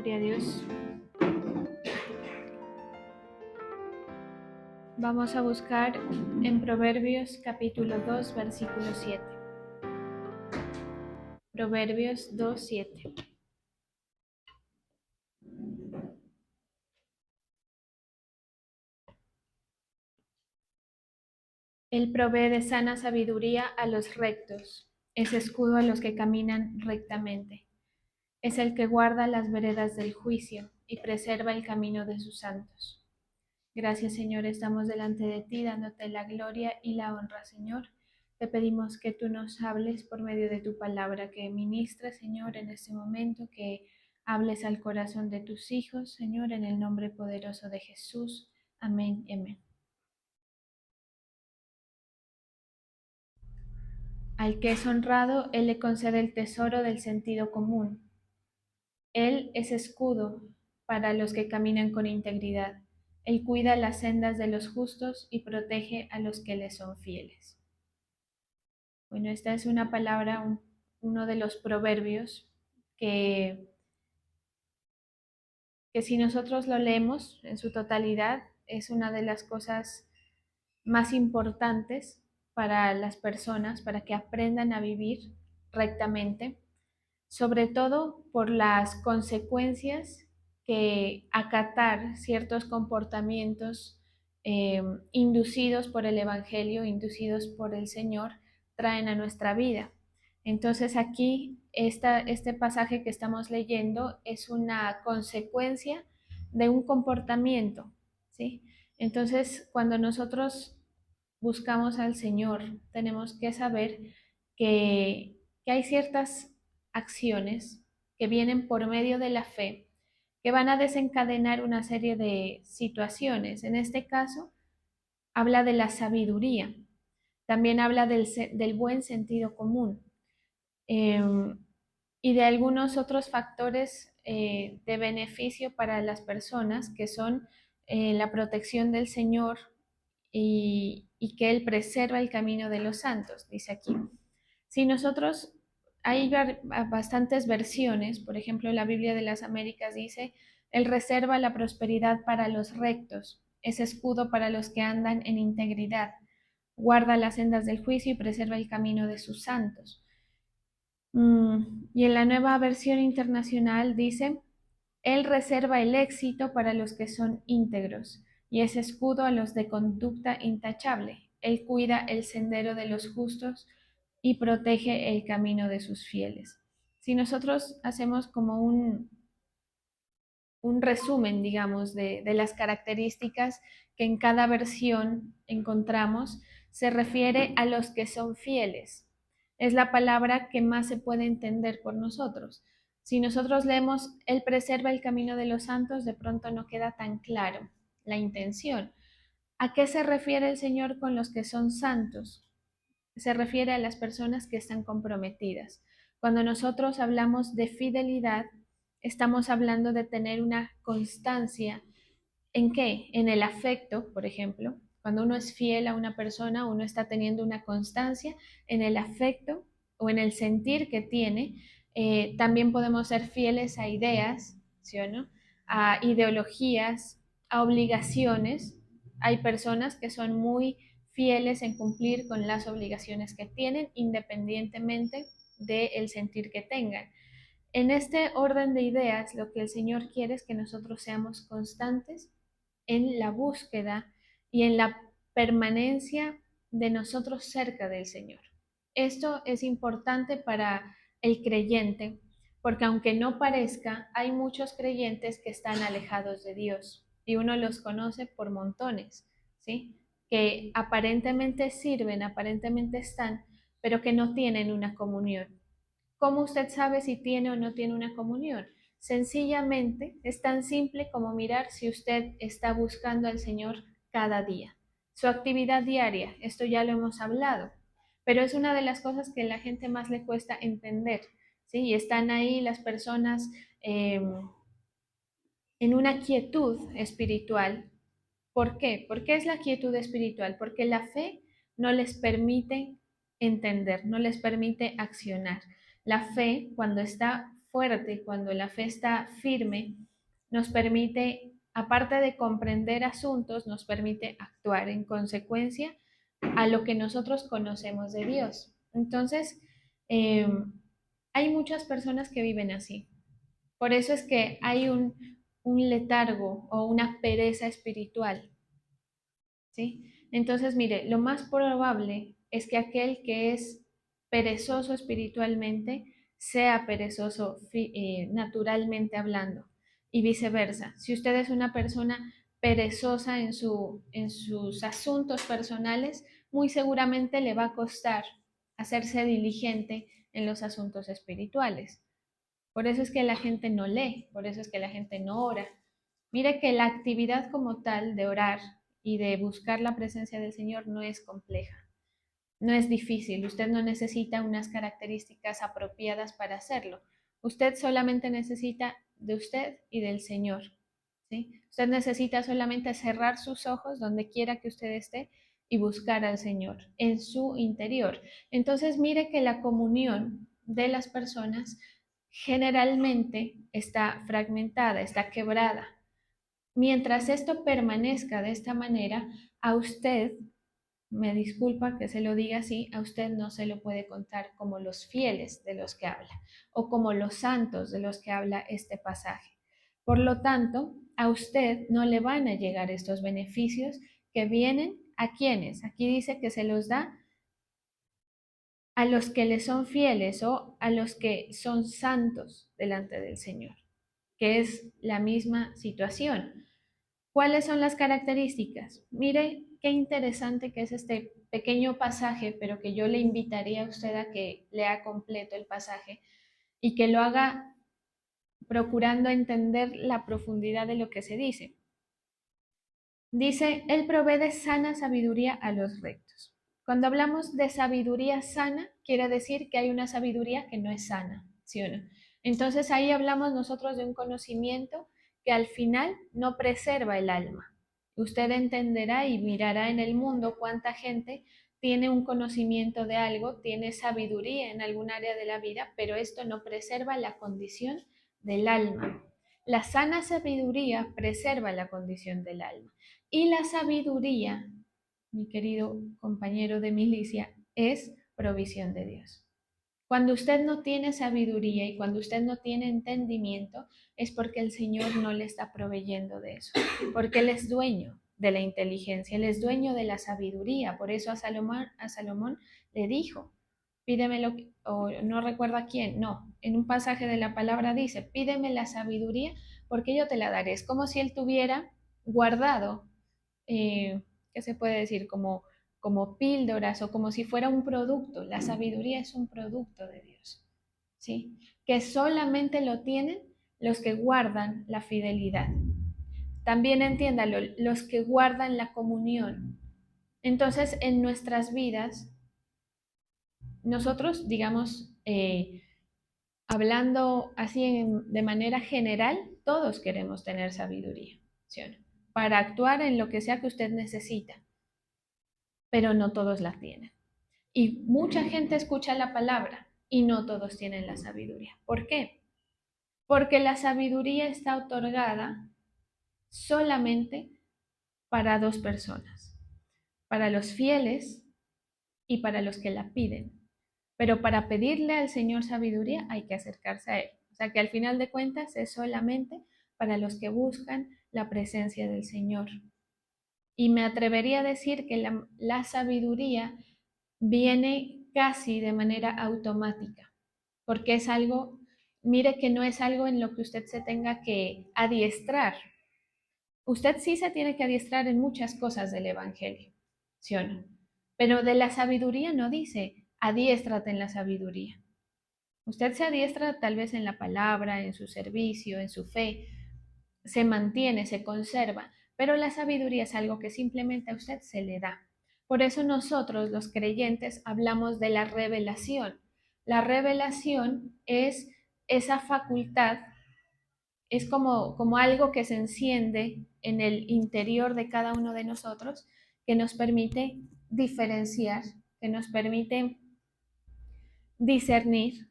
Gloria a Dios. Vamos a buscar en Proverbios capítulo 2, versículo 7. Proverbios 2, 7. Él provee de sana sabiduría a los rectos, es escudo a los que caminan rectamente. Es el que guarda las veredas del juicio y preserva el camino de sus santos. Gracias, Señor, estamos delante de ti, dándote la gloria y la honra, Señor. Te pedimos que tú nos hables por medio de tu palabra, que ministres, Señor, en este momento, que hables al corazón de tus hijos, Señor, en el nombre poderoso de Jesús. Amén y amén. Al que es honrado, Él le concede el tesoro del sentido común. Él es escudo para los que caminan con integridad. Él cuida las sendas de los justos y protege a los que le son fieles. Bueno, esta es una palabra, uno de los proverbios que si nosotros lo leemos en su totalidad, es una de las cosas más importantes para las personas, para que aprendan a vivir rectamente, sobre todo por las consecuencias que acatar ciertos comportamientos inducidos por el Evangelio, inducidos por el Señor, traen a nuestra vida. Entonces aquí este pasaje que estamos leyendo es una consecuencia de un comportamiento, ¿sí? Entonces, cuando nosotros buscamos al Señor, tenemos que saber que hay ciertas acciones que vienen por medio de la fe que van a desencadenar una serie de situaciones. En este caso, habla de la sabiduría, también habla del buen sentido común y de algunos otros factores de beneficio para las personas que son la protección del Señor y que Él preserva el camino de los santos, dice aquí. Si nosotros, hay bastantes versiones, por ejemplo, la Biblia de las Américas dice, Él reserva la prosperidad para los rectos, es escudo para los que andan en integridad, guarda las sendas del juicio y preserva el camino de sus santos. Y en la nueva versión internacional dice, Él reserva el éxito para los que son íntegros y es escudo a los de conducta intachable. Él cuida el sendero de los justos y protege el camino de sus fieles. Si nosotros hacemos como un resumen, digamos, de las características que en cada versión encontramos, se refiere a los que son fieles. Es la palabra que más se puede entender por nosotros. Si nosotros leemos, Él preserva el camino de los santos, de pronto no queda tan claro la intención. ¿A qué se refiere el Señor con los que son santos? Se refiere a las personas que están comprometidas. Cuando nosotros hablamos de fidelidad, estamos hablando de tener una constancia. ¿En qué? En el afecto, por ejemplo. Cuando uno es fiel a una persona, uno está teniendo una constancia en el afecto o en el sentir que tiene. También podemos ser fieles a ideas, ¿sí o no? A ideologías, a obligaciones. Hay personas que son muy fieles en cumplir con las obligaciones que tienen, independientemente del sentir que tengan. En este orden de ideas, lo que el Señor quiere es que nosotros seamos constantes en la búsqueda y en la permanencia de nosotros cerca del Señor. Esto es importante para el creyente, porque aunque no parezca, hay muchos creyentes que están alejados de Dios y uno los conoce por montones, ¿sí? Que aparentemente sirven, aparentemente están, pero que no tienen una comunión. ¿Cómo usted sabe si tiene o no tiene una comunión? Sencillamente, es tan simple como mirar si usted está buscando al Señor cada día. Su actividad diaria, esto ya lo hemos hablado, pero es una de las cosas que a la gente más le cuesta entender, ¿sí? Y están ahí las personas en una quietud espiritual. ¿Por qué? ¿Por qué es la quietud espiritual? Porque la fe no les permite entender, no les permite accionar. La fe, cuando está fuerte, cuando la fe está firme, nos permite, aparte de comprender asuntos, nos permite actuar en consecuencia a lo que nosotros conocemos de Dios. Entonces, eh, hay muchas personas que viven así. Por eso es que hay un letargo o una pereza espiritual, ¿sí? Entonces, mire, lo más probable es que aquel que es perezoso espiritualmente sea perezoso naturalmente hablando y viceversa. Si usted es una persona perezosa en sus asuntos personales, muy seguramente le va a costar hacerse diligente en los asuntos espirituales. Por eso es que la gente no lee, por eso es que la gente no ora. Mire que la actividad como tal de orar y de buscar la presencia del Señor no es compleja, no es difícil. Usted no necesita unas características apropiadas para hacerlo. Usted solamente necesita de usted y del Señor, ¿sí? Usted necesita solamente cerrar sus ojos donde quiera que usted esté y buscar al Señor en su interior. Entonces mire que la comunión de las personas generalmente está fragmentada, está quebrada. Mientras esto permanezca de esta manera, a usted, me disculpa que se lo diga así, a usted no se lo puede contar como los fieles de los que habla o como los santos de los que habla este pasaje. Por lo tanto, a usted no le van a llegar estos beneficios que vienen a quienes. Aquí dice que se los da a los que le son fieles o a los que son santos delante del Señor, que es la misma situación. ¿Cuáles son las características? Mire qué interesante que es este pequeño pasaje, pero que yo le invitaría a usted a que lea completo el pasaje y que lo haga procurando entender la profundidad de lo que se dice. Dice, Él provee de sana sabiduría a los rectos. Cuando hablamos de sabiduría sana, quiere decir que hay una sabiduría que no es sana, ¿sí o no? Entonces ahí hablamos nosotros de un conocimiento que al final no preserva el alma. Usted entenderá y mirará en el mundo cuánta gente tiene un conocimiento de algo, tiene sabiduría en algún área de la vida, pero esto no preserva la condición del alma. La sana sabiduría preserva la condición del alma. Y la sabiduría, mi querido compañero de milicia, es provisión de Dios. Cuando usted no tiene sabiduría y cuando usted no tiene entendimiento, es porque el Señor no le está proveyendo de eso, porque Él es dueño de la inteligencia, Él es dueño de la sabiduría. Por eso a Salomón le dijo, pídemelo, o no recuerdo quién, no, en un pasaje de la palabra dice, pídeme la sabiduría porque yo te la daré. Es como si Él tuviera guardado, ¿qué se puede decir? Como píldoras o como si fuera un producto. La sabiduría es un producto de Dios, ¿sí? Que solamente lo tienen los que guardan la fidelidad. También entiéndalo, los que guardan la comunión. Entonces, en nuestras vidas, nosotros, digamos, hablando así de manera general, todos queremos tener sabiduría, ¿sí o no? Para actuar en lo que sea que usted necesita, pero no todos la tienen. Y mucha gente escucha la palabra y no todos tienen la sabiduría. ¿Por qué? Porque la sabiduría está otorgada solamente para dos personas, para los fieles y para los que la piden. Pero para pedirle al Señor sabiduría hay que acercarse a Él. O sea que al final de cuentas es solamente para los que buscan la presencia del Señor. Y me atrevería a decir que la sabiduría viene casi de manera automática, porque es algo, mire que no es algo en lo que usted se tenga que adiestrar. Usted sí se tiene que adiestrar en muchas cosas del Evangelio, ¿sí o no? Pero de la sabiduría no dice, adiéstrate en la sabiduría. Usted se adiestra tal vez en la palabra, en su servicio, en su fe, se mantiene, se conserva, pero la sabiduría es algo que simplemente a usted se le da. Por eso nosotros, los creyentes, hablamos de la revelación. La revelación es esa facultad, es como algo que se enciende en el interior de cada uno de nosotros, que nos permite diferenciar, que nos permite discernir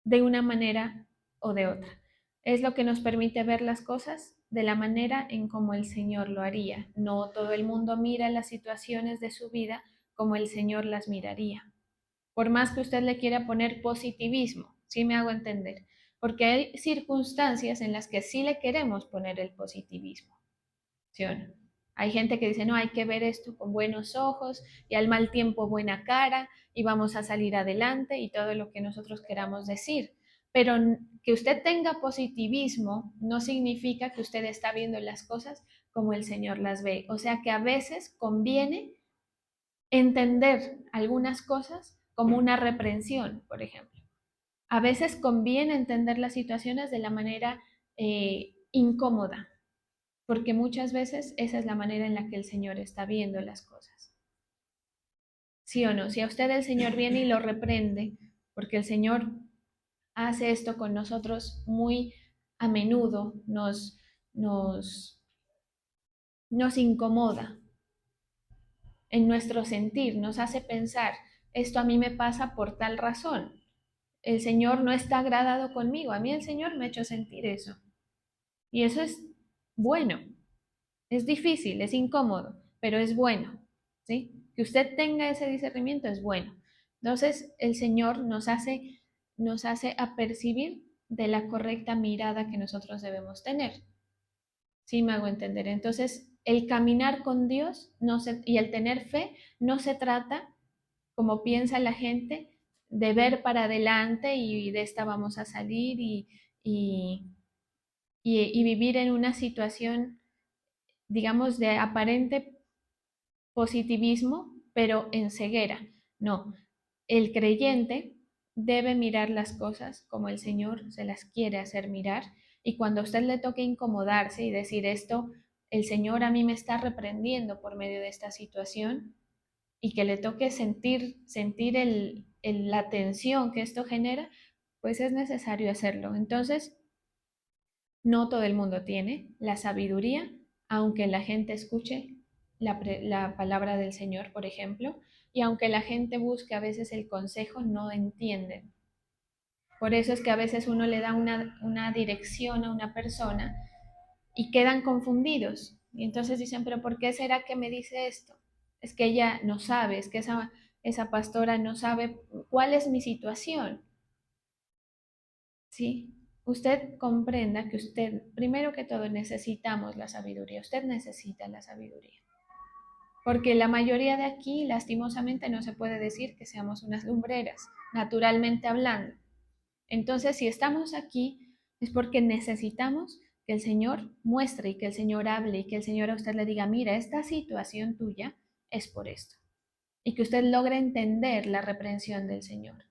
de una manera o de otra. Es lo que nos permite ver las cosas de la manera en como el Señor lo haría. No todo el mundo mira las situaciones de su vida como el Señor las miraría. Por más que usted le quiera poner positivismo, ¿sí me hago entender? Porque hay circunstancias en las que sí le queremos poner el positivismo, ¿sí o no? Hay gente que dice, no, hay que ver esto con buenos ojos y al mal tiempo buena cara y vamos a salir adelante y todo lo que nosotros queramos decir. Pero que usted tenga positivismo no significa que usted está viendo las cosas como el Señor las ve. O sea que a veces conviene entender algunas cosas como una reprensión, por ejemplo. A veces conviene entender las situaciones de la manera incómoda, porque muchas veces esa es la manera en la que el Señor está viendo las cosas. ¿Sí o no? Si a usted el Señor viene y lo reprende, porque el Señor hace esto con nosotros muy a menudo, nos incomoda en nuestro sentir, nos hace pensar, esto a mí me pasa por tal razón. El Señor no está agradado conmigo. A mí el Señor me ha hecho sentir eso. Y eso es bueno. Es difícil, es incómodo, pero es bueno, ¿sí? Que usted tenga ese discernimiento es bueno. Entonces, el Señor nos hace apercibir de la correcta mirada que nosotros debemos tener. ¿Sí me hago entender? Entonces, el caminar con Dios y el tener fe no se trata, como piensa la gente, de ver para adelante y de esta vamos a salir y, y vivir en una situación, digamos, de aparente positivismo, pero en ceguera. No, el creyente debe mirar las cosas como el Señor se las quiere hacer mirar y cuando a usted le toque incomodarse y decir esto, el Señor a mí me está reprendiendo por medio de esta situación y que le toque sentir la tensión que esto genera, pues es necesario hacerlo. Entonces, no todo el mundo tiene la sabiduría, aunque la gente escuche la palabra del Señor, por ejemplo, y aunque la gente busque a veces el consejo, no entienden. Por eso es que a veces uno le da una dirección a una persona y quedan confundidos. Y entonces dicen, pero ¿por qué será que me dice esto? Es que ella no sabe, es que esa pastora no sabe cuál es mi situación. ¿Sí? Usted comprenda que usted, primero que todo, necesitamos la sabiduría. Usted necesita la sabiduría. Porque la mayoría de aquí, lastimosamente, no se puede decir que seamos unas lumbreras, naturalmente hablando. Entonces, si estamos aquí, es porque necesitamos que el Señor muestre y que el Señor hable y que el Señor a usted le diga, mira, esta situación tuya es por esto. Y que usted logre entender la reprensión del Señor.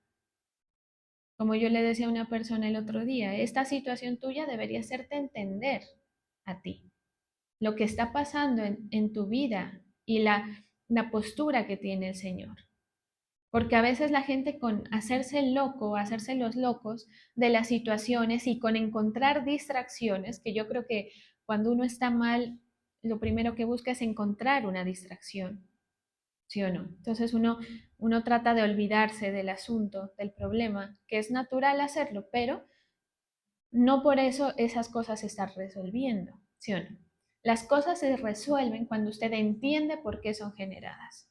Como yo le decía a una persona el otro día, esta situación tuya debería hacerte entender a ti lo que está pasando en tu vida y la postura que tiene el Señor. Porque a veces la gente con hacerse loco, hacerse los locos de las situaciones y con encontrar distracciones, que yo creo que cuando uno está mal, lo primero que busca es encontrar una distracción, ¿sí o no? Entonces uno trata de olvidarse del asunto, del problema, que es natural hacerlo, pero no por eso esas cosas se están resolviendo, ¿sí o no? Las cosas se resuelven cuando usted entiende por qué son generadas.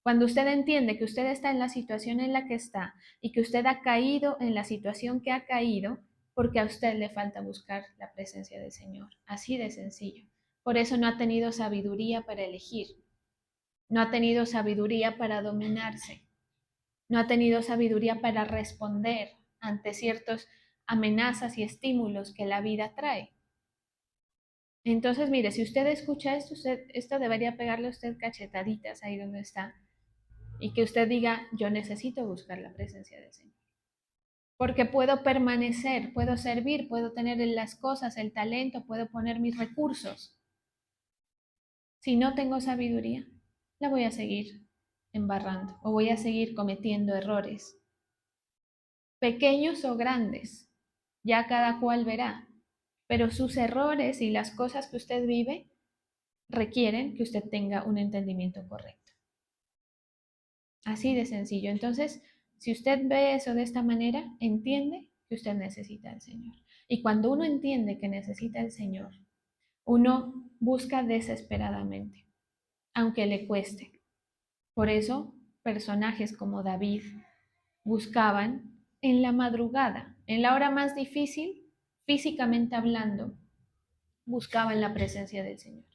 Cuando usted entiende que usted está en la situación en la que está y que usted ha caído en la situación que ha caído, porque a usted le falta buscar la presencia del Señor. Así de sencillo. Por eso no ha tenido sabiduría para elegir, no ha tenido sabiduría para dominarse, no ha tenido sabiduría para responder ante ciertas amenazas y estímulos que la vida trae. Entonces, mire, si usted escucha esto, esto debería pegarle a usted cachetaditas ahí donde está y que usted diga, yo necesito buscar la presencia del Señor. Porque puedo permanecer, puedo servir, puedo tener las cosas, el talento, puedo poner mis recursos. Si no tengo sabiduría, la voy a seguir embarrando o voy a seguir cometiendo errores, pequeños o grandes, ya cada cual verá, pero sus errores y las cosas que usted vive requieren que usted tenga un entendimiento correcto. Así de sencillo. Entonces, si usted ve eso de esta manera, entiende que usted necesita al Señor. Y cuando uno entiende que necesita al Señor, uno busca desesperadamente, aunque le cueste. Por eso, personajes como David buscaban en la madrugada, en la hora más difícil, físicamente hablando, buscaban la presencia del Señor.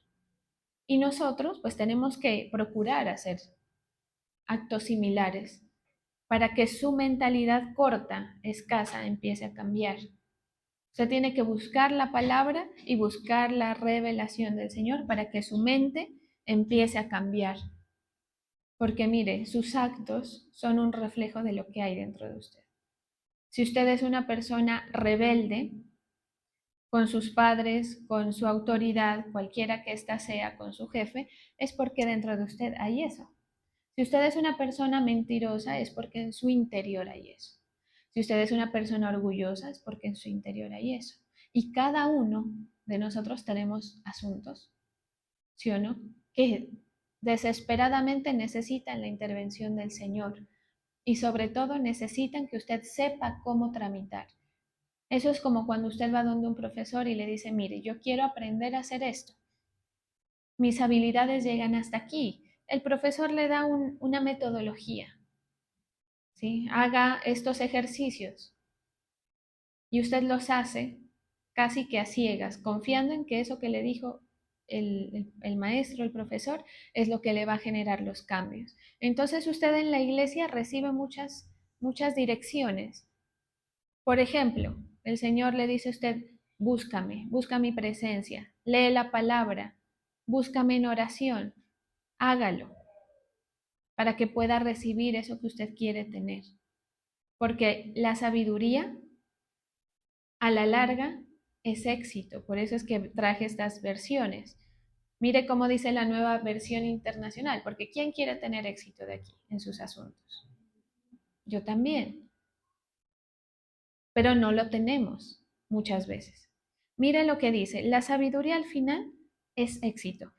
Y nosotros pues tenemos que procurar hacer actos similares para que su mentalidad corta, escasa, empiece a cambiar. Usted tiene que buscar la palabra y buscar la revelación del Señor para que su mente empiece a cambiar. Porque mire, sus actos son un reflejo de lo que hay dentro de usted. Si usted es una persona rebelde con sus padres, con su autoridad, cualquiera que ésta sea, con su jefe, es porque dentro de usted hay eso. Si usted es una persona mentirosa, es porque en su interior hay eso. Si usted es una persona orgullosa, es porque en su interior hay eso. Y cada uno de nosotros tenemos asuntos, ¿sí o no?, que desesperadamente necesitan la intervención del Señor y sobre todo necesitan que usted sepa cómo tramitar. Eso es como cuando usted va donde un profesor y le dice, mire, yo quiero aprender a hacer esto. Mis habilidades llegan hasta aquí. El profesor le da una metodología, ¿sí? Haga estos ejercicios y usted los hace casi que a ciegas, confiando en que eso que le dijo el maestro, el profesor, es lo que le va a generar los cambios. Entonces usted en la iglesia recibe muchas direcciones. Por ejemplo, el Señor le dice a usted, búscame, busca mi presencia, lee la palabra, búscame en oración, hágalo para que pueda recibir eso que usted quiere tener. Porque la sabiduría a la larga es éxito. Por eso es que traje estas versiones. Mire cómo dice la nueva versión internacional, porque ¿quién quiere tener éxito de aquí en sus asuntos? Yo también, pero no lo tenemos muchas veces. Mire lo que dice, la sabiduría al final es éxito.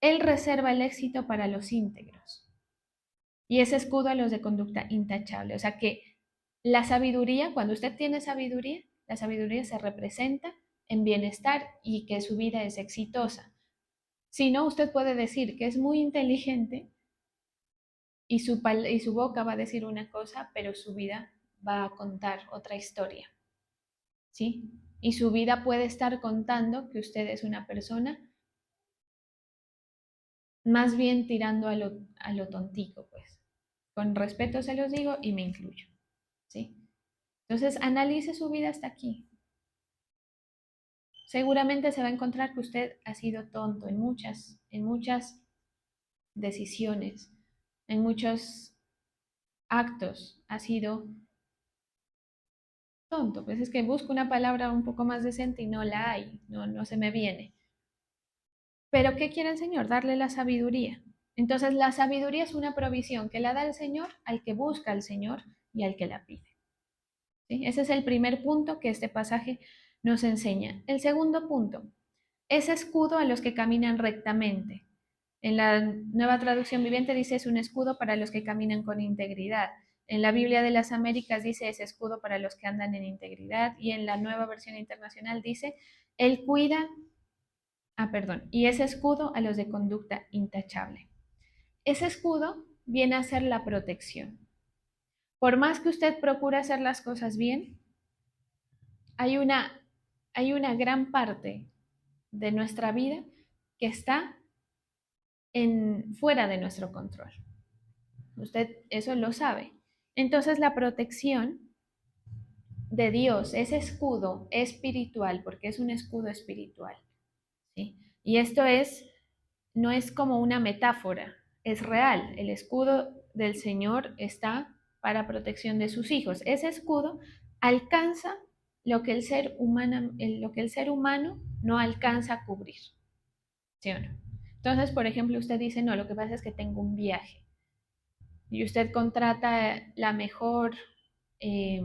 Él reserva el éxito para los íntegros y es escudo a los de conducta intachable. O sea que la sabiduría, cuando usted tiene sabiduría, la sabiduría se representa en bienestar y que su vida es exitosa. Si no, usted puede decir que es muy inteligente y su boca va a decir una cosa, pero su vida va a contar otra historia, ¿sí? Y su vida puede estar contando que usted es una persona más bien tirando a lo tontico, pues. Con respeto se los digo y me incluyo, ¿sí? Entonces, analice su vida hasta aquí. Seguramente se va a encontrar que usted ha sido tonto en muchas decisiones, en muchos actos, ha sido tonto. Pues es que busco una palabra un poco más decente y no la hay, no se me viene. Pero ¿qué quiere el Señor? Darle la sabiduría. Entonces la sabiduría es una provisión que la da el Señor al que busca al Señor y al que la pide. ¿Sí? Ese es el primer punto que este pasaje nos enseña. El segundo punto es escudo a los que caminan rectamente. En la Nueva Traducción Viviente dice es un escudo para los que caminan con integridad. En la Biblia de las Américas dice es escudo para los que andan en integridad. Y en la Nueva Versión Internacional dice, Él cuida, perdón, y es escudo a los de conducta intachable. Ese escudo viene a ser la protección. Por más que usted procure hacer las cosas bien, hay una gran parte de nuestra vida que está fuera de nuestro control. Usted eso lo sabe. Entonces la protección de Dios, ese escudo espiritual, porque es un escudo espiritual, ¿sí? Y esto no es como una metáfora, es real. El escudo del Señor está para protección de sus hijos. Ese escudo alcanza lo que el ser humano no alcanza a cubrir, ¿sí o no? Entonces, por ejemplo, usted dice, no, lo que pasa es que tengo un viaje y usted contrata la mejor eh,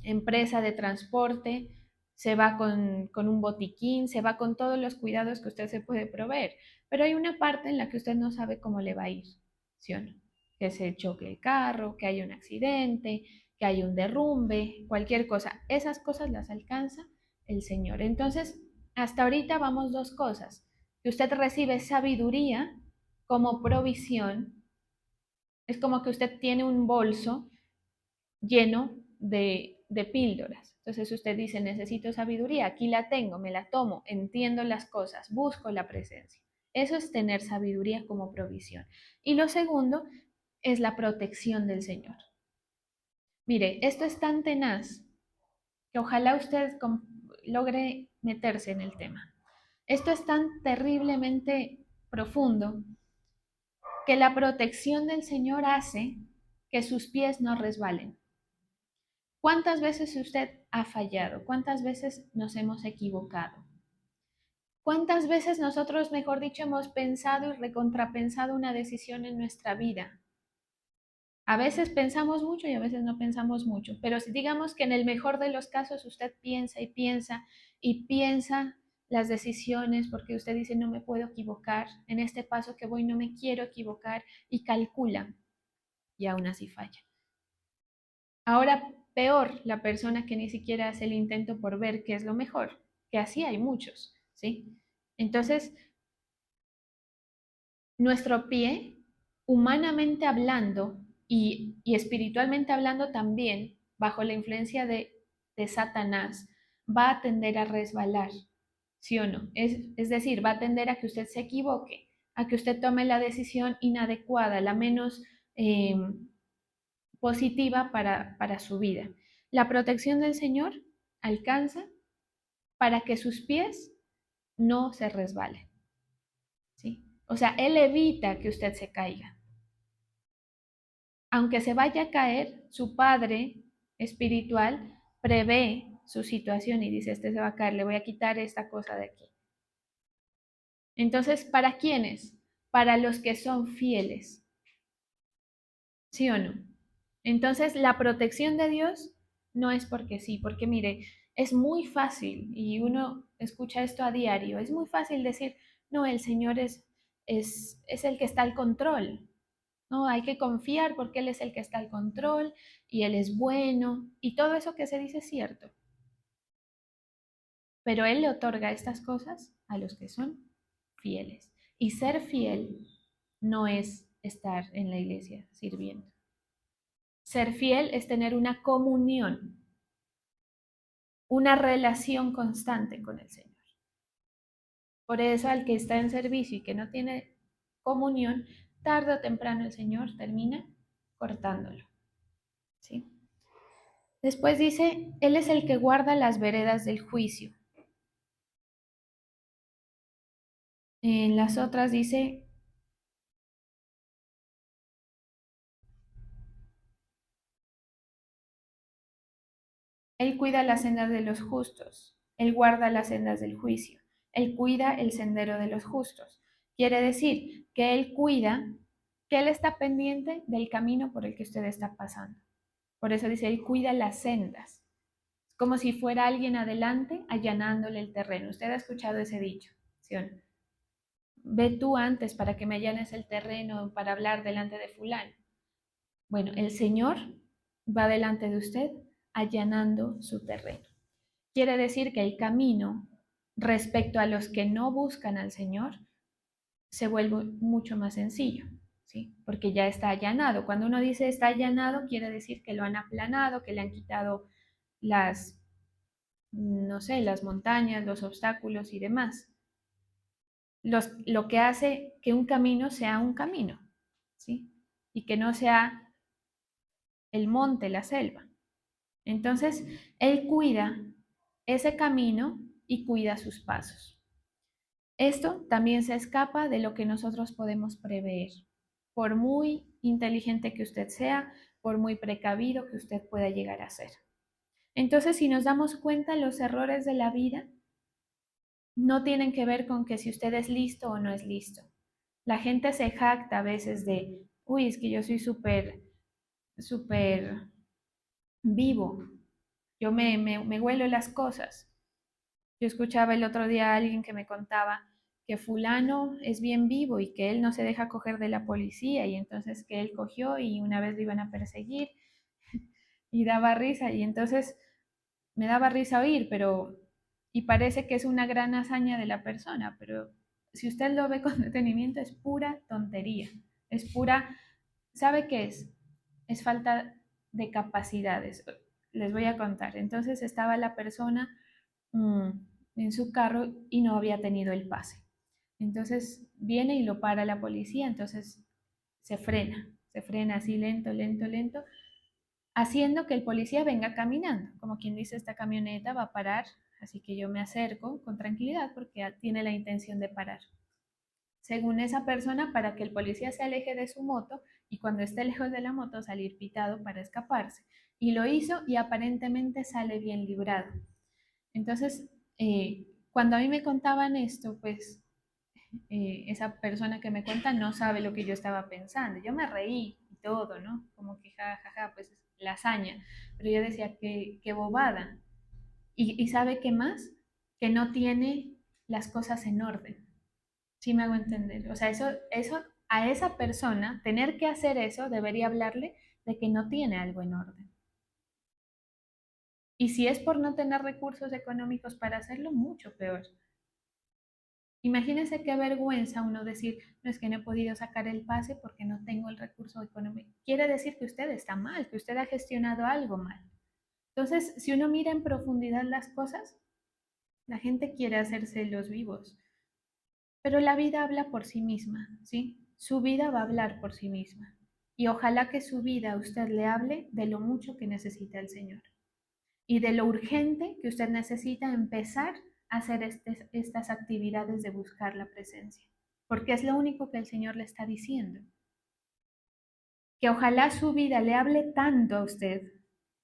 empresa de transporte, se va con un botiquín, se va con todos los cuidados que usted se puede proveer, pero hay una parte en la que usted no sabe cómo le va a ir, ¿sí o no? Que se choque el carro, que haya un accidente, que hay un derrumbe, cualquier cosa. Esas cosas las alcanza el Señor. Entonces, hasta ahorita vamos dos cosas. Que usted recibe sabiduría como provisión. Es como que usted tiene un bolso lleno de píldoras. Entonces usted dice, necesito sabiduría, aquí la tengo, me la tomo, entiendo las cosas, busco la presencia. Eso es tener sabiduría como provisión. Y lo segundo es la protección del Señor. Mire, esto es tan tenaz que ojalá usted logre meterse en el tema. Esto es tan terriblemente profundo que la protección del Señor hace que sus pies no resbalen. ¿Cuántas veces usted ha fallado? ¿Cuántas veces nos hemos equivocado? ¿Cuántas veces nosotros, mejor dicho, hemos pensado y recontrapensado una decisión en nuestra vida? A veces pensamos mucho y a veces no pensamos mucho, pero si digamos que en el mejor de los casos usted piensa y piensa y piensa las decisiones porque usted dice no me puedo equivocar, en este paso que voy no me quiero equivocar y calcula y aún así falla. Ahora, peor la persona que ni siquiera hace el intento por ver qué es lo mejor, que así hay muchos, ¿sí? Entonces, nuestro pie, humanamente hablando y espiritualmente hablando también, bajo la influencia de Satanás, va a tender a resbalar, ¿sí o no? Es decir, va a tender a que usted se equivoque, a que usted tome la decisión inadecuada, la menos positiva para su vida. La protección del Señor alcanza para que sus pies no se resbalen, ¿sí? O sea, Él evita que usted se caiga. Aunque se vaya a caer, su Padre espiritual prevé su situación y dice, este se va a caer, le voy a quitar esta cosa de aquí. Entonces, ¿para quiénes? Para los que son fieles, ¿sí o no? Entonces, la protección de Dios no es porque sí, porque mire, es muy fácil, y uno escucha esto a diario, es muy fácil decir, no, el Señor es el que está al control, no, hay que confiar porque Él es el que está al control y Él es bueno, y todo eso que se dice es cierto, pero Él le otorga estas cosas a los que son fieles. Y ser fiel no es estar en la iglesia sirviendo. Ser fiel es tener una comunión, una relación constante con el Señor. Por eso al que está en servicio y que no tiene comunión, tarde o temprano el Señor termina cortándolo. ¿Sí? Después dice, Él es el que guarda las veredas del juicio. En las otras dice, Él cuida las sendas de los justos, Él guarda las sendas del juicio, Él cuida el sendero de los justos. Quiere decir que Él cuida, que Él está pendiente del camino por el que usted está pasando. Por eso dice, Él cuida las sendas. Es como si fuera alguien adelante allanándole el terreno. Usted ha escuchado ese dicho, ¿sí o no? Ve tú antes para que me allanes el terreno para hablar delante de fulano. Bueno, el Señor va delante de usted allanando su terreno. Quiere decir que el camino respecto a los que no buscan al Señor se vuelve mucho más sencillo, ¿sí? Porque ya está allanado. Cuando uno dice está allanado, quiere decir que lo han aplanado, que le han quitado las, no sé, las montañas, los obstáculos y demás. Lo que hace que un camino sea un camino, ¿sí? Y que no sea el monte, la selva. Entonces, Él cuida ese camino y cuida sus pasos. Esto también se escapa de lo que nosotros podemos prever. Por muy inteligente que usted sea, por muy precavido que usted pueda llegar a ser. Entonces, si nos damos cuenta, los errores de la vida no tienen que ver con que si usted es listo o no es listo. La gente se jacta a veces de, uy, es que yo soy súper vivo, yo me huelo las cosas. Yo escuchaba el otro día a alguien que me contaba que fulano es bien vivo y que él no se deja coger de la policía y entonces que él cogió y una vez lo iban a perseguir y daba risa y entonces me daba risa oír, pero y parece que es una gran hazaña de la persona, pero si usted lo ve con detenimiento es pura tontería, es pura, ¿sabe qué es? Es falta de capacidades. Les voy a contar. Entonces estaba la persona mm, en su carro y no había tenido el pase. Entonces viene y lo para la policía, entonces se frena así lento, lento, lento, haciendo que el policía venga caminando. Como quien dice, esta camioneta va a parar, así que yo me acerco con tranquilidad porque tiene la intención de parar. Según esa persona, para que el policía se aleje de su moto y cuando esté lejos de la moto salir pitado para escaparse. Y lo hizo y aparentemente sale bien librado. Entonces, cuando a mí me contaban esto, pues esa persona que me cuenta no sabe lo que yo estaba pensando. Yo me reí y todo, ¿no? Como que jajaja, pues la hazaña. Pero yo decía, qué bobada. Y sabe qué más? Que no tiene las cosas en orden. Sí me hago entender. O sea, eso a esa persona, tener que hacer eso, debería hablarle de que no tiene algo en orden. Y si es por no tener recursos económicos para hacerlo, mucho peor. Imagínense qué vergüenza uno decir, no es que no he podido sacar el pase porque no tengo el recurso económico. Quiere decir que usted está mal, que usted ha gestionado algo mal. Entonces, si uno mira en profundidad las cosas, la gente quiere hacerse los vivos, pero la vida habla por sí misma, ¿sí? Su vida va a hablar por sí misma. Y ojalá que su vida a usted le hable de lo mucho que necesita el Señor y de lo urgente que usted necesita empezar a hacer estas actividades de buscar la presencia, porque es lo único que el Señor le está diciendo. Que ojalá su vida le hable tanto a usted,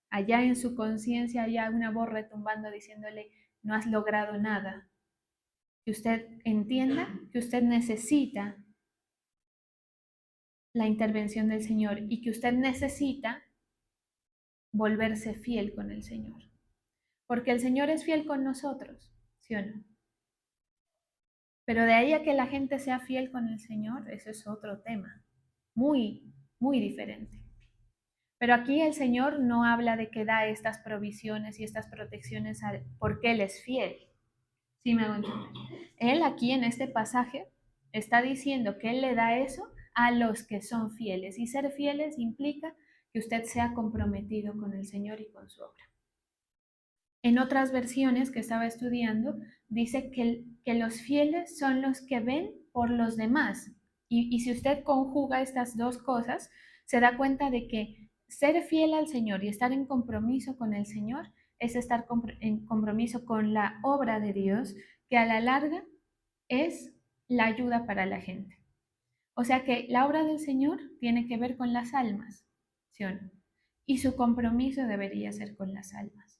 allá en su conciencia, haya una voz retumbando diciéndole, no has logrado nada, que usted entienda que usted necesita la intervención del Señor y que usted necesita volverse fiel con el Señor. Porque el Señor es fiel con nosotros, ¿sí o no? Pero de ahí a que la gente sea fiel con el Señor, eso es otro tema, muy, muy diferente. Pero aquí el Señor no habla de que da estas provisiones y estas protecciones porque Él es fiel. ¿Sí me hago entender? Él aquí en este pasaje está diciendo que Él le da eso a los que son fieles. Y ser fieles implica que usted sea comprometido con el Señor y con su obra. En otras versiones que estaba estudiando, dice que los fieles son los que ven por los demás. Y si usted conjuga estas dos cosas, se da cuenta de que ser fiel al Señor y estar en compromiso con el Señor es estar en compromiso con la obra de Dios, que a la larga es la ayuda para la gente. O sea que la obra del Señor tiene que ver con las almas, ¿sí o no? Y su compromiso debería ser con las almas.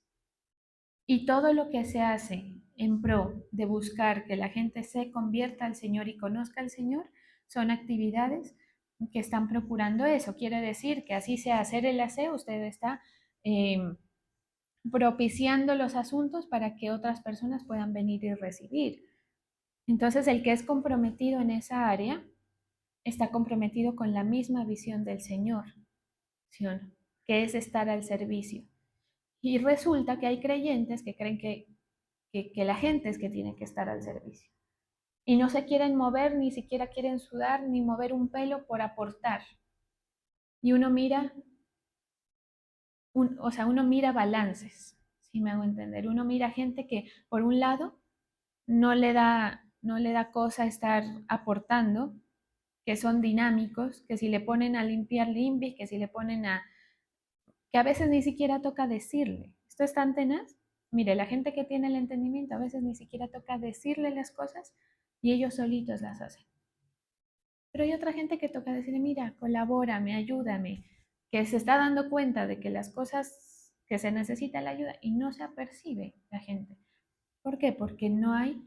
Y todo lo que se hace en pro de buscar que la gente se convierta al Señor y conozca al Señor son actividades que están procurando eso. Quiere decir que así sea hacer el aseo, usted está eh, propiciando los asuntos para que otras personas puedan venir y recibir. Entonces, el que es comprometido en esa área está comprometido con la misma visión del Señor, ¿sí o no? Que es estar al servicio. Y resulta que hay creyentes que creen que la gente es que tiene que estar al servicio. Y no se quieren mover, ni siquiera quieren sudar, ni mover un pelo por aportar. Y uno mira, o sea, uno mira balances, si me hago entender. Uno mira gente que, por un lado, no le da cosa estar aportando, que son dinámicos, que si le ponen a limpiar, limpie, que si le ponen que a veces ni siquiera toca decirle, esto es tan tenaz. Mire, la gente que tiene el entendimiento a veces ni siquiera toca decirle las cosas y ellos solitos las hacen. Pero hay otra gente que toca decirle, mira, colabórame, ayúdame, que se está dando cuenta de que las cosas que se necesita la ayuda y no se apercibe la gente. ¿Por qué? Porque no hay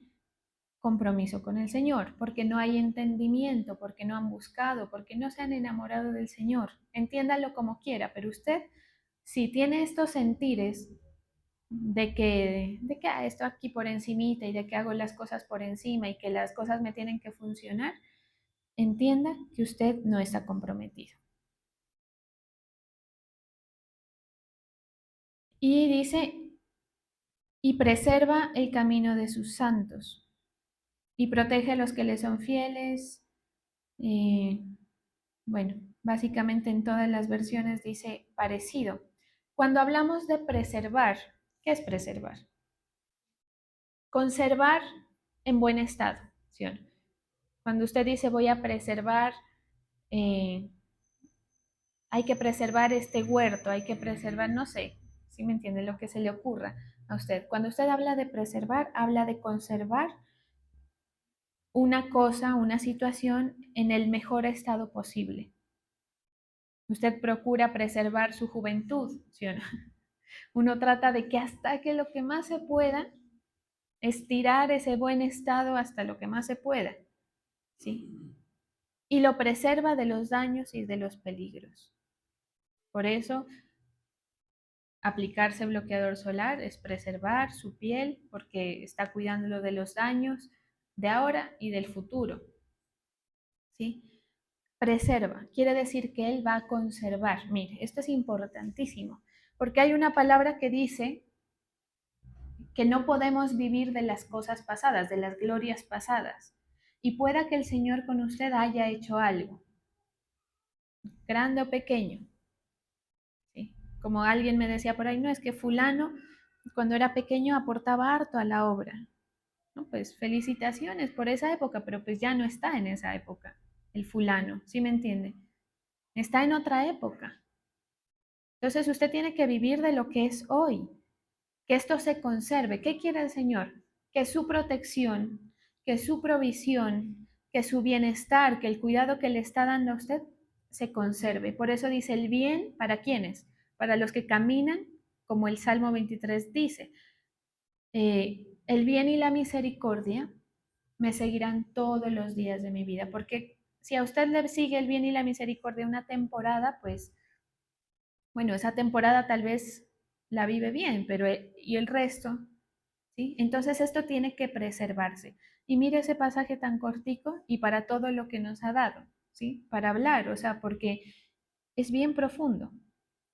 compromiso con el Señor, porque no hay entendimiento, porque no han buscado, porque no se han enamorado del Señor. Entiéndalo como quiera, pero usted, si tiene estos sentires de que esto aquí por encimita y de que hago las cosas por encima y que las cosas me tienen que funcionar, entienda que usted no está comprometido. Y dice, y preserva el camino de sus santos, y protege a los que le son fieles. Eh, bueno, básicamente en todas las versiones dice parecido. Cuando hablamos de preservar, ¿qué es preservar? Conservar en buen estado, ¿sí o no? Cuando usted dice voy a preservar, eh, hay que preservar este huerto, hay que preservar, no sé, si me entiende lo que se le ocurra a usted. Cuando usted habla de preservar, habla de conservar una cosa, una situación en el mejor estado posible. Usted procura preservar su juventud, ¿sí o no? Uno trata de que hasta que lo que más se pueda, estirar ese buen estado hasta lo que más se pueda, ¿sí? Y lo preserva de los daños y de los peligros. Por eso, aplicarse bloqueador solar es preservar su piel porque está cuidándolo de los daños de ahora y del futuro, ¿sí? Preserva, quiere decir que él va a conservar. Mire, esto es importantísimo, porque hay una palabra que dice que no podemos vivir de las cosas pasadas, de las glorias pasadas. Y pueda que el Señor con usted haya hecho algo, grande o pequeño, ¿sí? Como alguien me decía por ahí, no, es que fulano cuando era pequeño aportaba harto a la obra. No, pues felicitaciones por esa época, pero pues ya no está en esa época el fulano, ¿sí me entiende? Está en otra época. Entonces usted tiene que vivir de lo que es hoy, que esto se conserve. ¿Qué quiere el Señor? Que su protección, que su provisión, que su bienestar, que el cuidado que le está dando a usted se conserve. Por eso dice el bien, ¿para quiénes? Para los que caminan, como el Salmo 23 dice, el bien y la misericordia me seguirán todos los días de mi vida, porque si a usted le sigue el bien y la misericordia una temporada, pues bueno, esa temporada tal vez la vive bien, pero ¿y el resto? ¿Sí? Entonces esto tiene que preservarse. Y mire ese pasaje tan cortico y para todo lo que nos ha dado, ¿sí? Para hablar, o sea, porque es bien profundo.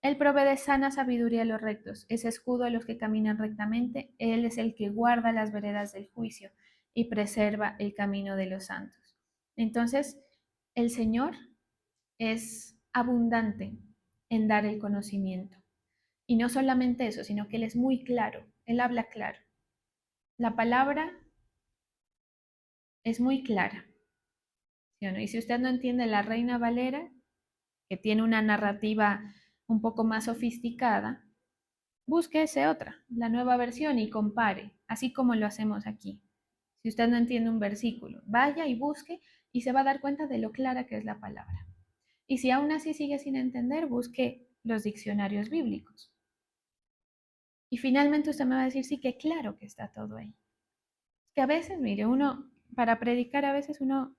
Él provee de sana sabiduría a los rectos, es escudo a los que caminan rectamente, Él es el que guarda las veredas del juicio y preserva el camino de los santos. Entonces, el Señor es abundante en dar el conocimiento. Y no solamente eso, sino que Él es muy claro, Él habla claro. La palabra es muy clara, ¿sí o no? Y si usted no entiende la Reina Valera, que tiene una narrativa un poco más sofisticada, búsquese otra, la nueva versión y compare, así como lo hacemos aquí. Si usted no entiende un versículo, vaya y busque y se va a dar cuenta de lo clara que es la palabra. Y si aún así sigue sin entender, busque los diccionarios bíblicos. Y finalmente usted me va a decir, sí, que claro que está todo ahí. Que a veces, mire, uno, para predicar, a veces uno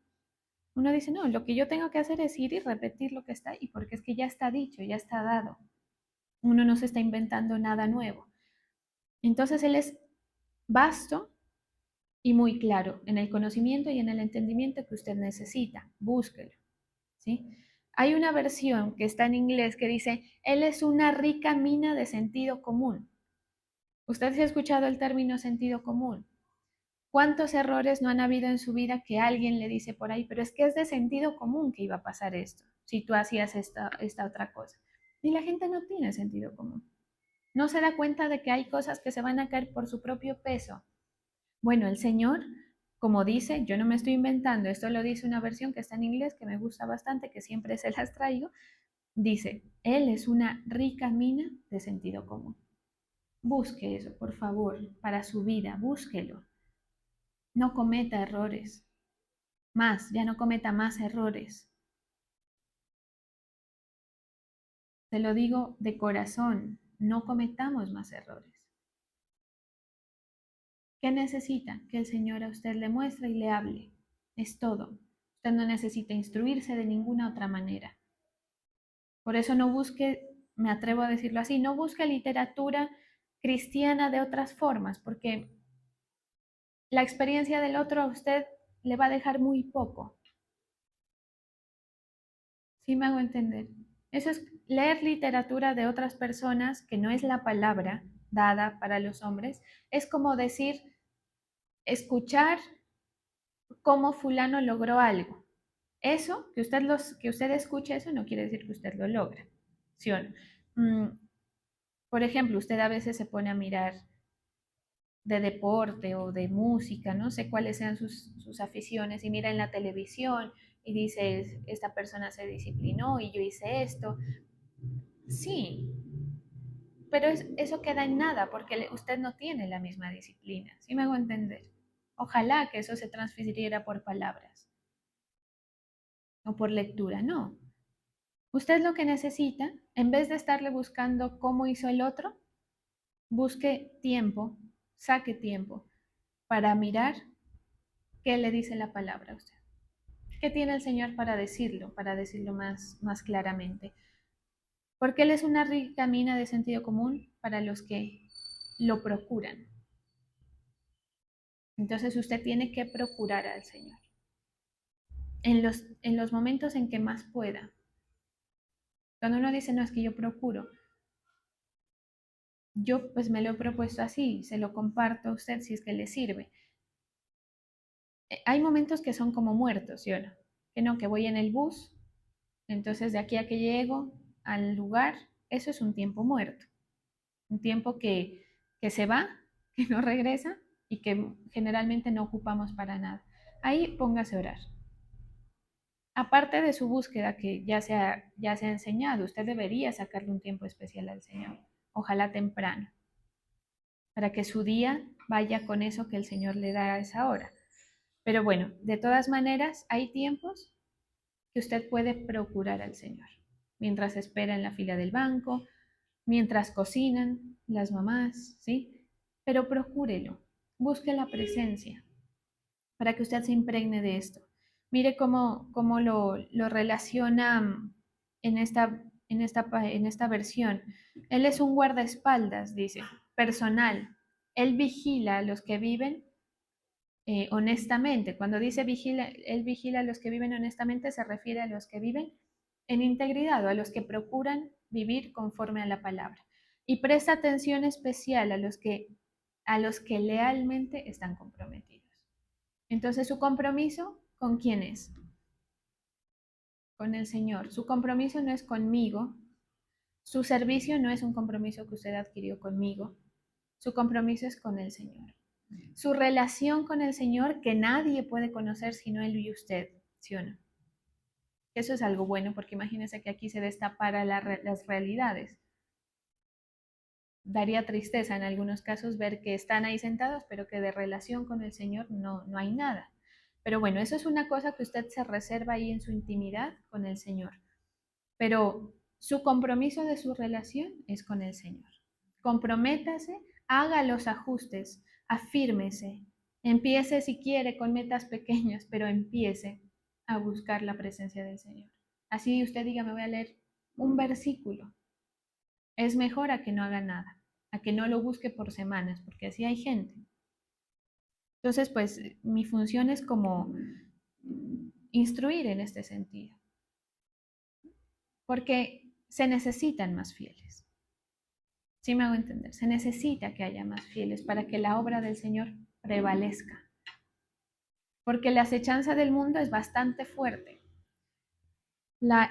dice, no, lo que yo tengo que hacer es ir y repetir lo que está ahí, porque es que ya está dicho, ya está dado. Uno no se está inventando nada nuevo. Entonces Él es vasto y muy claro en el conocimiento y en el entendimiento que usted necesita. Búsquelo, ¿sí? Hay una versión que está en inglés que dice, Él es una rica mina de sentido común. ¿Usted se ha escuchado el término sentido común? ¿Cuántos errores no han habido en su vida que alguien le dice por ahí, pero es que es de sentido común que iba a pasar esto, si tú hacías esta otra cosa? Y la gente no tiene sentido común. No se da cuenta de que hay cosas que se van a caer por su propio peso. Bueno, el Señor, como dice, yo no me estoy inventando, esto lo dice una versión que está en inglés que me gusta bastante, que siempre se las traigo, dice, Él es una rica mina de sentido común. Busque eso, por favor, para su vida, búsquelo. No cometa errores. Más, ya no cometa más errores. Te lo digo de corazón, no cometamos más errores. ¿Qué necesita? Que el Señor a usted le muestre y le hable. Es todo. Usted no necesita instruirse de ninguna otra manera. Por eso no busque, me atrevo a decirlo así, no busque literatura cristiana de otras formas, porque la experiencia del otro a usted le va a dejar muy poco. ¿Sí me hago entender? Eso es leer literatura de otras personas que no es la palabra dada para los hombres. Es como decir, escuchar cómo fulano logró algo. Eso, que usted escuche eso, no quiere decir que usted lo logra. ¿Sí o no? Por ejemplo, usted a veces se pone a mirar de deporte o de música, no sé cuáles sean sus aficiones, y mira en la televisión y dice, esta persona se disciplinó y yo hice esto. Sí, pero eso queda en nada porque usted no tiene la misma disciplina, ¿sí me hago entender? Ojalá que eso se transfiriera por palabras o por lectura, no. Usted lo que necesita, en vez de estarle buscando cómo hizo el otro, busque tiempo, saque tiempo para mirar qué le dice la palabra a usted. ¿Qué tiene el Señor para decirlo más claramente? Porque Él es una rica mina de sentido común para los que lo procuran. Entonces usted tiene que procurar al Señor en los momentos en que más pueda. Cuando uno dice, no, es que yo procuro, yo pues me lo he propuesto así, se lo comparto a usted si es que le sirve. Hay momentos que son como muertos, ¿sí o no? Que no, que voy en el bus, entonces de aquí a que llego al lugar, eso es un tiempo muerto, un tiempo que se va, que no regresa y que generalmente no ocupamos para nada. Ahí póngase a orar. Aparte de su búsqueda que ya se ha enseñado, usted debería sacarle un tiempo especial al Señor, ojalá temprano, para que su día vaya con eso que el Señor le da a esa hora. Pero bueno, de todas maneras, hay tiempos que usted puede procurar al Señor, mientras espera en la fila del banco, mientras cocinan las mamás, ¿sí? Pero procúrelo, busque la presencia para que usted se impregne de esto. Mire cómo lo relaciona en esta versión. Él es un guardaespaldas, dice, personal. Él vigila a los que viven honestamente. Cuando dice vigila, él vigila a los que viven honestamente, se refiere a los que viven en integridad o a los que procuran vivir conforme a la palabra. Y presta atención especial a los que lealmente están comprometidos. Entonces, su compromiso, ¿con quién es? Con el Señor. Su compromiso no es conmigo. Su servicio no es un compromiso que usted adquirió conmigo. Su compromiso es con el Señor. Su relación con el Señor que nadie puede conocer sino Él y usted, ¿sí o no? Eso es algo bueno porque imagínense que aquí se destapara las realidades. Daría tristeza en algunos casos ver que están ahí sentados, pero que de relación con el Señor no hay nada. Pero bueno, eso es una cosa que usted se reserva ahí en su intimidad con el Señor. Pero su compromiso de su relación es con el Señor. Comprométase, haga los ajustes, afírmese, empiece si quiere con metas pequeñas, pero empiece a buscar la presencia del Señor. Así usted diga, me voy a leer un versículo. Es mejor a que no haga nada, a que no lo busque por semanas, porque así hay gente. Entonces, pues mi función es como instruir en este sentido, porque se necesitan más fieles. ¿Sí me hago entender? Se necesita que haya más fieles para que la obra del Señor prevalezca, porque la acechanza del mundo es bastante fuerte.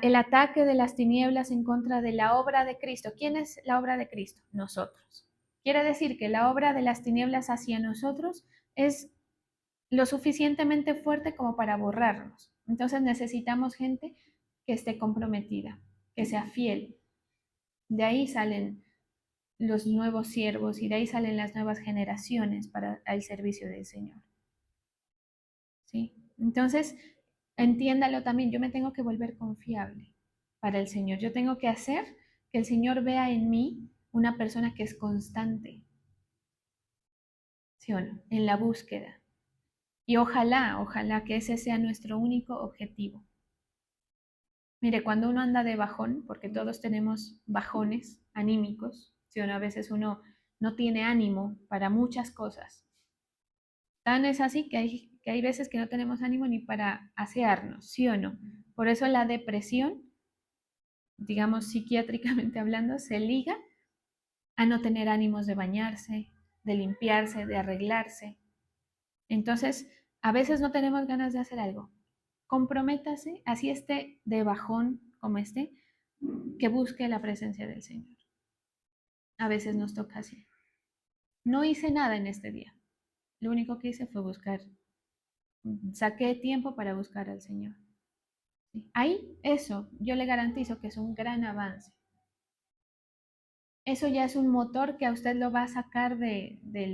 El ataque de las tinieblas en contra de la obra de Cristo. ¿Quién es la obra de Cristo? Nosotros. Quiere decir que la obra de las tinieblas hacia nosotros es lo suficientemente fuerte como para borrarnos. Entonces necesitamos gente que esté comprometida, que sea fiel. De ahí salen los nuevos siervos y de ahí salen las nuevas generaciones para el servicio del Señor. ¿Sí? Entonces, entiéndalo también, yo me tengo que volver confiable para el Señor. Yo tengo que hacer que el Señor vea en mí una persona que es constante, ¿sí o no? En la búsqueda. Y ojalá que ese sea nuestro único objetivo. Mire, cuando uno anda de bajón, porque todos tenemos bajones anímicos, ¿sí o no? A veces uno no tiene ánimo para muchas cosas. Tan es así que hay veces que no tenemos ánimo ni para asearnos, ¿sí o no? Por eso la depresión digamos psiquiátricamente hablando, se liga a no tener ánimos de bañarse, de limpiarse, de arreglarse. Entonces, a veces no tenemos ganas de hacer algo. Comprométase, así esté de bajón como esté, que busque la presencia del Señor. A veces nos toca así. No hice nada en este día. Lo único que hice fue buscar, saqué tiempo para buscar al Señor. ¿Sí? Ahí, eso, yo le garantizo que es un gran avance. Eso ya es un motor que a usted lo va a sacar del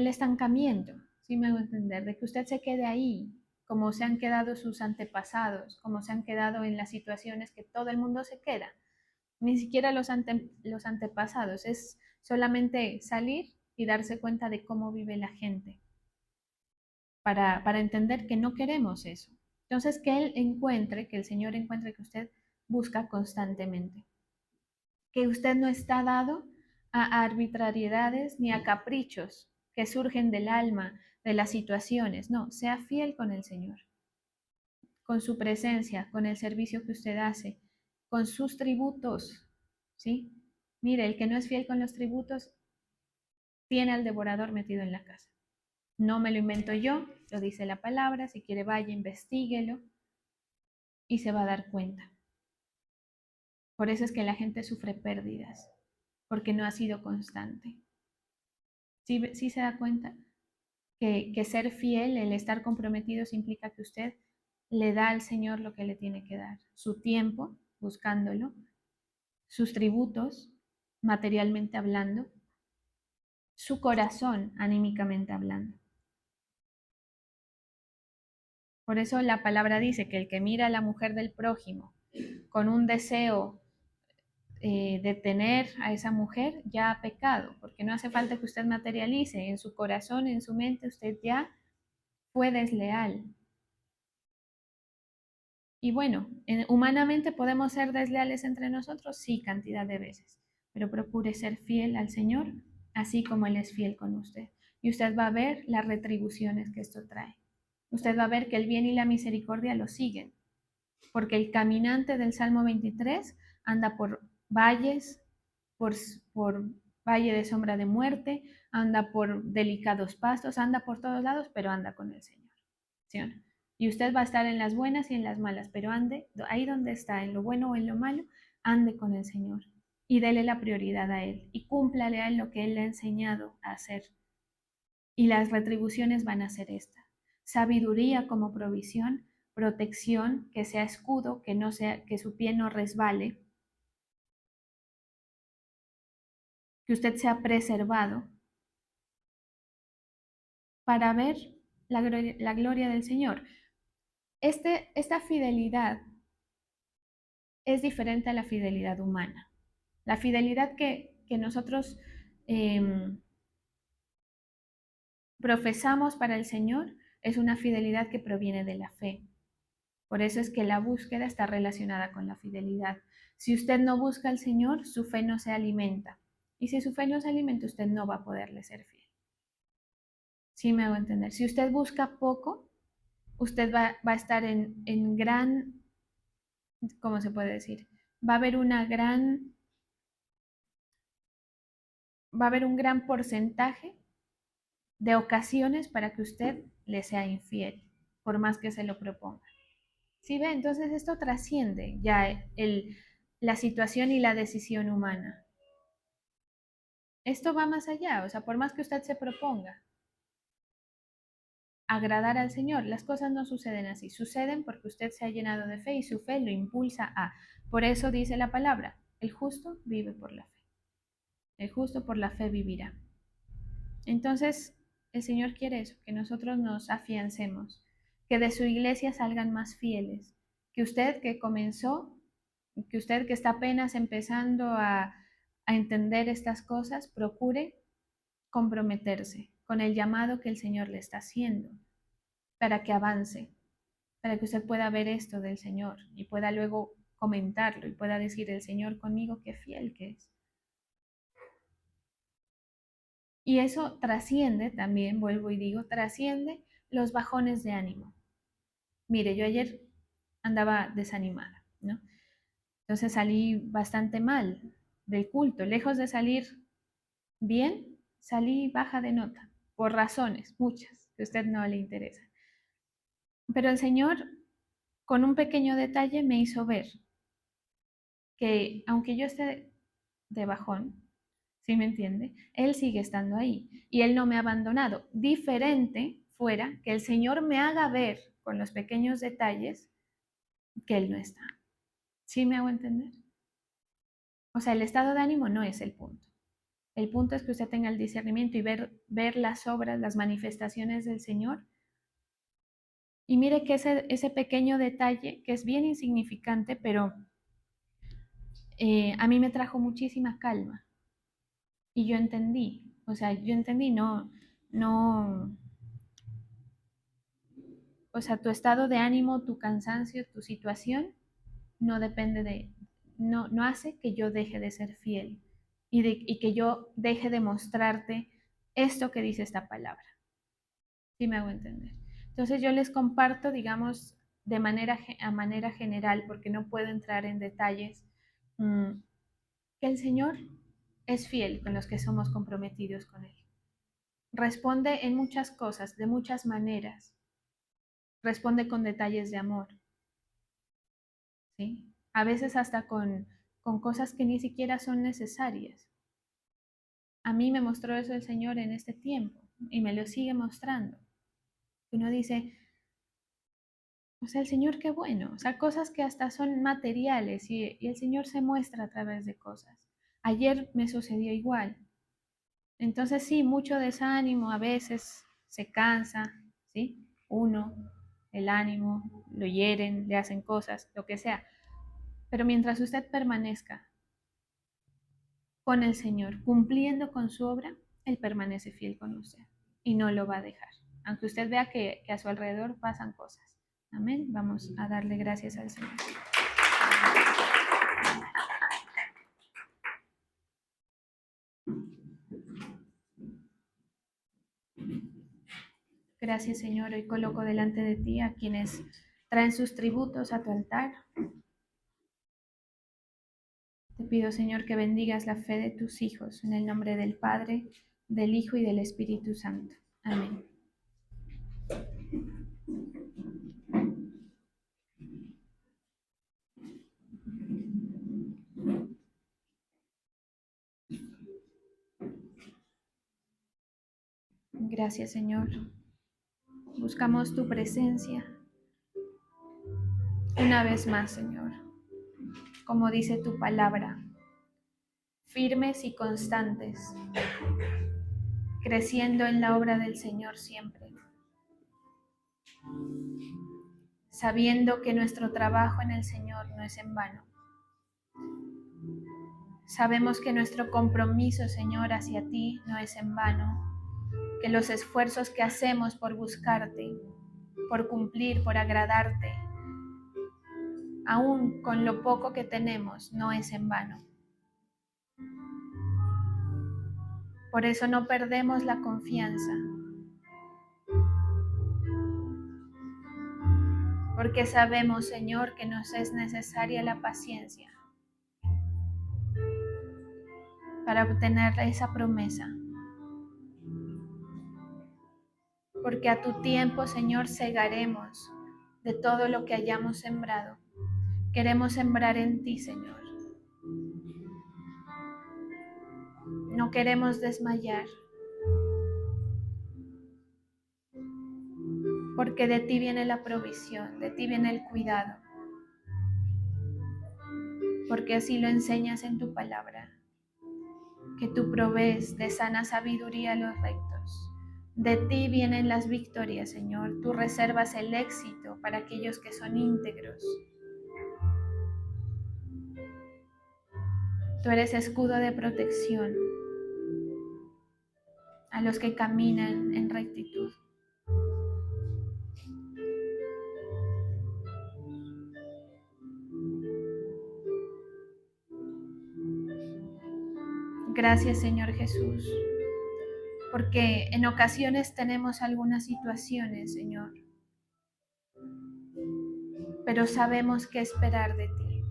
estancamiento, ¿sí me hago entender? De que usted se quede ahí, como se han quedado sus antepasados, como se han quedado en las situaciones que todo el mundo se queda. Ni siquiera los antepasados, es solamente salir y darse cuenta de cómo vive la gente, para entender que no queremos eso. Entonces, que Él encuentre, que el Señor encuentre que usted busca constantemente, que usted no está dado a arbitrariedades ni a caprichos que surgen del alma, de las situaciones. No, sea fiel con el Señor, con su presencia, con el servicio que usted hace, con sus tributos, ¿sí? Mire, el que no es fiel con los tributos tiene al devorador metido en la casa. No me lo invento yo, lo dice la palabra, si quiere vaya, investíguelo y se va a dar cuenta. Por eso es que la gente sufre pérdidas, porque no ha sido constante. ¿Sí se da cuenta? Que ser fiel, el estar comprometidos implica que usted le da al Señor lo que le tiene que dar, su tiempo buscándolo, sus tributos materialmente hablando, su corazón anímicamente hablando. Por eso la palabra dice que el que mira a la mujer del prójimo con un deseo de tener a esa mujer ya ha pecado, porque no hace falta que usted materialice en su corazón, en su mente, usted ya fue desleal. Y bueno, humanamente podemos ser desleales entre nosotros, sí, cantidad de veces, pero procure ser fiel al Señor, así como Él es fiel con usted. Y usted va a ver las retribuciones que esto trae. Usted va a ver que el bien y la misericordia lo siguen, porque el caminante del Salmo 23 anda por valles, por, por valle de sombra de muerte, anda por delicados pastos, anda por todos lados, pero anda con el Señor. ¿Sí o no? Y usted va a estar en las buenas y en las malas, pero ande ahí donde está, en lo bueno o en lo malo, ande con el Señor y dele la prioridad a Él y cúmplale a Él lo que Él le ha enseñado a hacer. Y las retribuciones van a ser esta: sabiduría como provisión, protección, que sea escudo, que no sea, que su pie no resbale, que usted sea preservado para ver la gloria del Señor. Esta fidelidad es diferente a la fidelidad humana. La fidelidad que nosotros eh, profesamos para el Señor es una fidelidad que proviene de la fe. Por eso es que la búsqueda está relacionada con la fidelidad. Si usted no busca al Señor, su fe no se alimenta. Y si su fe no se alimenta, usted no va a poderle ser fiel. ¿Sí me hago entender? Si usted busca poco, usted va a estar en gran, ¿cómo se puede decir? Va a haber va a haber un gran porcentaje de ocasiones para que usted le sea infiel, por más que se lo proponga. ¿Sí ve? Entonces esto trasciende ya la situación y la decisión humana. Esto va más allá, o sea, por más que usted se proponga agradar al Señor, las cosas no suceden así, suceden porque usted se ha llenado de fe y su fe lo impulsa a. Por eso dice la palabra, el justo vive por la fe, el justo por la fe vivirá. Entonces, el Señor quiere eso, que nosotros nos afiancemos, que de su iglesia salgan más fieles, que usted que comenzó, que usted que está apenas empezando a entender estas cosas, procure comprometerse con el llamado que el Señor le está haciendo para que avance, para que usted pueda ver esto del Señor y pueda luego comentarlo y pueda decir el Señor conmigo qué fiel que es. Y eso trasciende también, vuelvo y digo, trasciende los bajones de ánimo. Mire, yo ayer andaba desanimada, ¿no? Entonces salí bastante mal del culto. Lejos de salir bien, salí baja de nota, por razones, muchas, que a usted no le interesa. Pero el Señor, con un pequeño detalle, me hizo ver que aunque yo esté de bajón, ¿sí me entiende? Él sigue estando ahí y Él no me ha abandonado. Diferente fuera que el Señor me haga ver con los pequeños detalles que Él no está. ¿Sí me hago entender? O sea, el estado de ánimo no es el punto. El punto es que usted tenga el discernimiento y ver las obras, las manifestaciones del Señor. Y mire que ese pequeño detalle, que es bien insignificante, pero a mí me trajo muchísima calma. Y yo entendí, o sea, yo entendí, no, o sea, tu estado de ánimo, tu cansancio, tu situación, no depende no hace que yo deje de ser fiel y que yo deje de mostrarte esto que dice esta palabra. ¿Sí me hago entender? Entonces yo les comparto, digamos, a manera general, porque no puedo entrar en detalles, que el Señor es fiel con los que somos comprometidos con Él. Responde en muchas cosas, de muchas maneras. Responde con detalles de amor, ¿sí? A veces hasta con cosas que ni siquiera son necesarias. A mí me mostró eso el Señor en este tiempo y me lo sigue mostrando. Uno dice, o sea, el Señor qué bueno, o sea, cosas que hasta son materiales y el Señor se muestra a través de cosas. Ayer me sucedió igual. Entonces sí, mucho desánimo, a veces se cansa, ¿sí? Uno, el ánimo, lo hieren, le hacen cosas, lo que sea. Pero mientras usted permanezca con el Señor, cumpliendo con su obra, Él permanece fiel con usted y no lo va a dejar. Aunque usted vea que a su alrededor pasan cosas. Amén. Vamos a darle gracias al Señor. Gracias, Señor. Hoy coloco delante de ti a quienes traen sus tributos a tu altar. Te pido, Señor, que bendigas la fe de tus hijos en el nombre del Padre, del Hijo y del Espíritu Santo. Amén. Gracias, Señor. Buscamos tu presencia una vez más, Señor. Como dice tu palabra, firmes y constantes, creciendo en la obra del Señor siempre, sabiendo que nuestro trabajo en el Señor no es en vano. Sabemos que nuestro compromiso, Señor, hacia ti no es en vano, que los esfuerzos que hacemos por buscarte, por cumplir, por agradarte, aún con lo poco que tenemos, no es en vano. Por eso no perdemos la confianza, porque sabemos, Señor, que nos es necesaria la paciencia para obtener esa promesa. Porque a tu tiempo, Señor, segaremos de todo lo que hayamos sembrado. Queremos sembrar en ti, Señor. No queremos desmayar, porque de ti viene la provisión, de ti viene el cuidado, porque así lo enseñas en tu palabra, que tú provees de sana sabiduría a los rectos. De ti vienen las victorias, Señor. Tú reservas el éxito para aquellos que son íntegros. Tú eres escudo de protección a los que caminan en rectitud. Gracias, Señor Jesús, porque en ocasiones tenemos algunas situaciones, Señor, pero sabemos qué esperar de ti.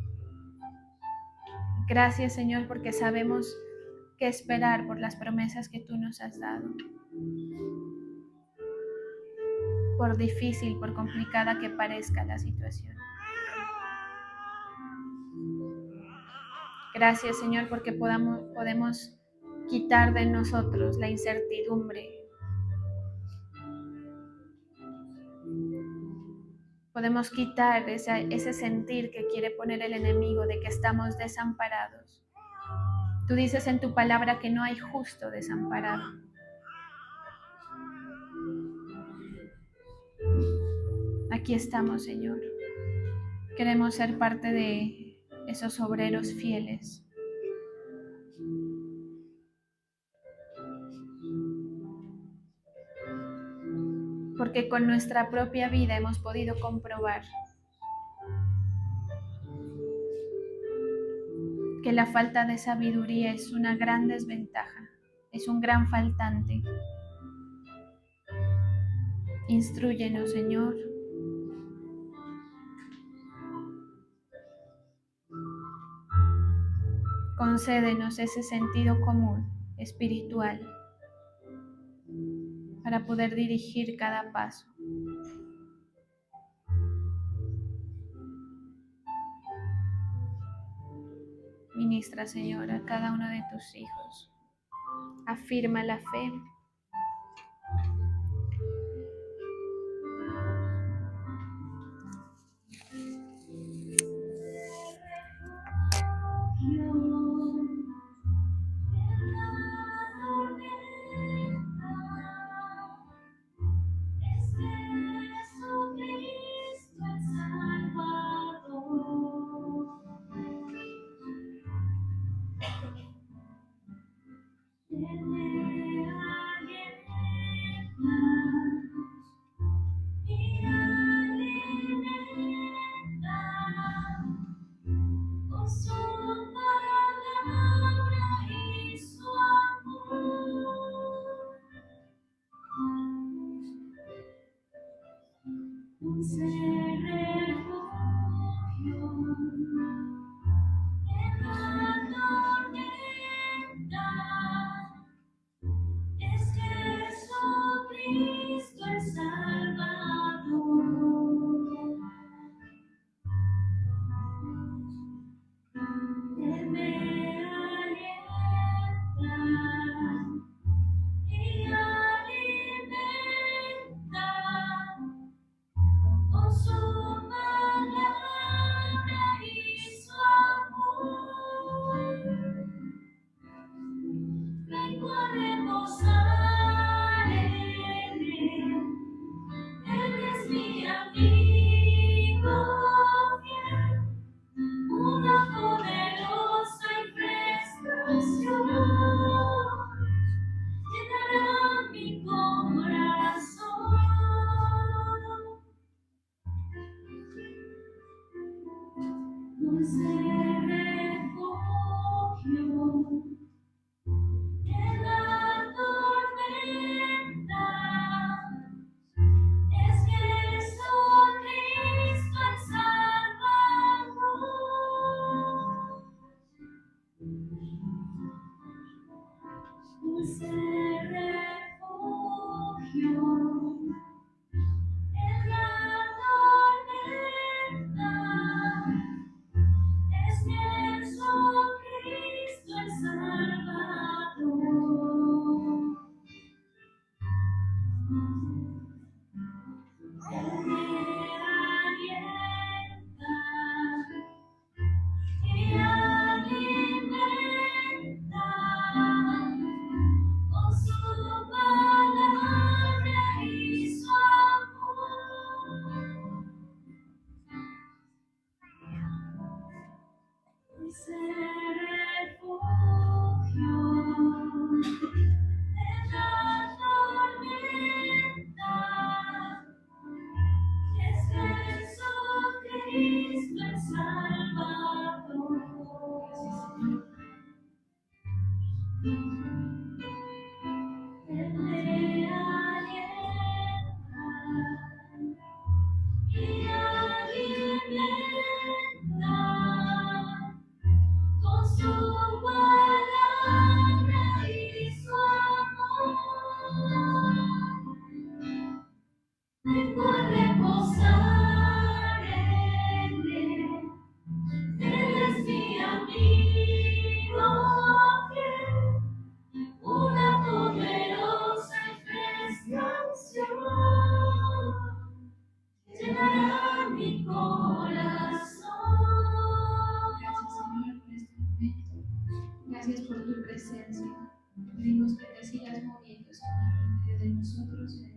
Gracias, Señor, porque sabemos qué esperar por las promesas que tú nos has dado. Por difícil, por complicada que parezca la situación. Gracias, Señor, porque podemos quitar de nosotros la incertidumbre. Podemos quitar ese sentir que quiere poner el enemigo de que estamos desamparados. Tú dices en tu palabra que no hay justo desamparado. Aquí estamos, Señor. Queremos ser parte de esos obreros fieles. Porque con nuestra propia vida hemos podido comprobar que la falta de sabiduría es una gran desventaja, es un gran faltante. Instrúyenos, Señor. Concédenos ese sentido común, espiritual, para poder dirigir cada paso. Ministra, Señor, a cada uno de tus hijos. Afirma la fe. Vengo a reposar en él. Él es mi amigo fiel, una poderosa y fresca unción llenará mi corazón. Gracias, Señor, por este momento. Gracias por tu presencia. Pedimos que te sigas moviendo, Señor, en medio de nosotros.